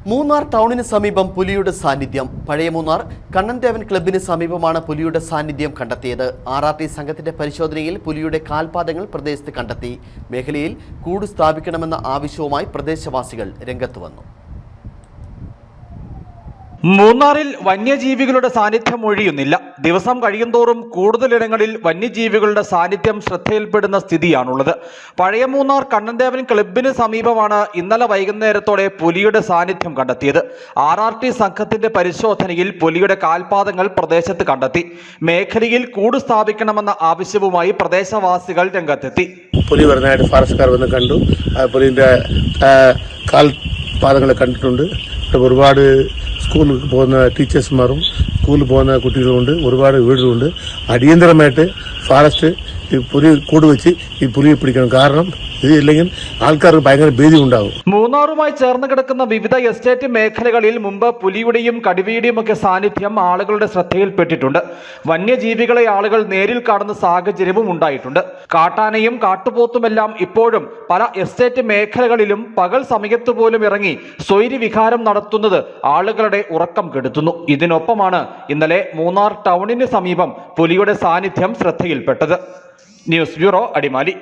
മൂന്നാർ ടൗണിന് സമീപം പുലിയുടെ സാന്നിധ്യം. പഴയ മൂന്നാർ കണ്ണൻദേവൻ ക്ലബിന് സമീപമാണ് പുലിയുടെ സാന്നിധ്യം കണ്ടെത്തിയത്. RRT സംഘത്തിന്റെ പരിശോധനയിൽ പുലിയുടെ കാൽപാദങ്ങൾ പ്രദേശത്ത് കണ്ടെത്തി. മേഖലയിൽ കൂട് സ്ഥാപിക്കണമെന്ന ആവശ്യവുമായി പ്രദേശവാസികൾ രംഗത്ത് വന്നു. മൂന്നാറിൽ വന്യജീവികളുടെ സാന്നിധ്യം ഒഴിയുന്നില്ല. ദിവസം കഴിയുന്തോറും കൂടുതലിടങ്ങളിൽ വന്യജീവികളുടെ സാന്നിധ്യം ശ്രദ്ധയിൽപ്പെടുന്ന സ്ഥിതിയാണുള്ളത്. പഴയ മൂന്നാർ കണ്ണൻദേവൻ ക്ലബിന് സമീപമാണ് ഇന്നലെ വൈകുന്നേരത്തോടെ പുലിയുടെ സാന്നിധ്യം കണ്ടെത്തിയത്. RRT സംഘത്തിന്റെ പരിശോധനയിൽ പുലിയുടെ കാൽപാദങ്ങൾ പ്രദേശത്ത് കണ്ടെത്തി. മേഖലയിൽ കൂട് സ്ഥാപിക്കണമെന്ന ആവശ്യവുമായി പ്രദേശവാസികൾ രംഗത്തെത്തി. പുലി വരുന്നതായിട്ട് ഫോറസ്റ്റുകാർ വന്ന് കണ്ടു. പുലിന്റെ കാൽപാദങ്ങളെ കണ്ടിട്ടുണ്ട്. ഒരുപാട് സ്കൂളിൽ പോകുന്ന ടീച്ചേഴ്സുമാരും സ്കൂളിൽ പോകുന്ന കുട്ടികളുണ്ട്. ഒരുപാട് വീടുകളുണ്ട്. അടിയന്തരമായിട്ട് ഫോറസ്റ്റ് ഈ പുലി കൂട് വെച്ച് ഈ പുലിയെ പിടിക്കണം. കാരണം ഇതില്ലെങ്കിൽ ആൾക്കാർക്ക് ഭയങ്കര ഭീതി ഉണ്ടാകും. മൂന്നാറുമായി ചേർന്ന് കിടക്കുന്ന വിവിധ എസ്റ്റേറ്റ് മേഖലകളിൽ മുമ്പ് പുലിയുടെയും കടുവയുടെയും ഒക്കെ സാന്നിധ്യം ആളുകളുടെ ശ്രദ്ധയിൽപ്പെട്ടിട്ടുണ്ട്. വന്യജീവികളെ ആളുകൾ നേരിൽ കാണുന്ന സാഹചര്യവും ഉണ്ടായിട്ടുണ്ട്. കാട്ടാനയും കാട്ടുപോത്തുമെല്ലാം ഇപ്പോഴും പല എസ്റ്റേറ്റ് മേഖലകളിലും പകൽ സമയത്ത് പോലും ഇറങ്ങി സ്വൈര്യവിഹാരം നടത്തുന്നത് ആളുകളുടെ ഉറക്കം കെടുത്തുന്നു. ഇതിനൊപ്പമാണ് ഇന്നലെ മൂന്നാർ ടൗണിന് സമീപം പുലിയുടെ സാന്നിധ്യം ശ്രദ്ധയിൽപ്പെട്ടത്. News bureau, Adimali.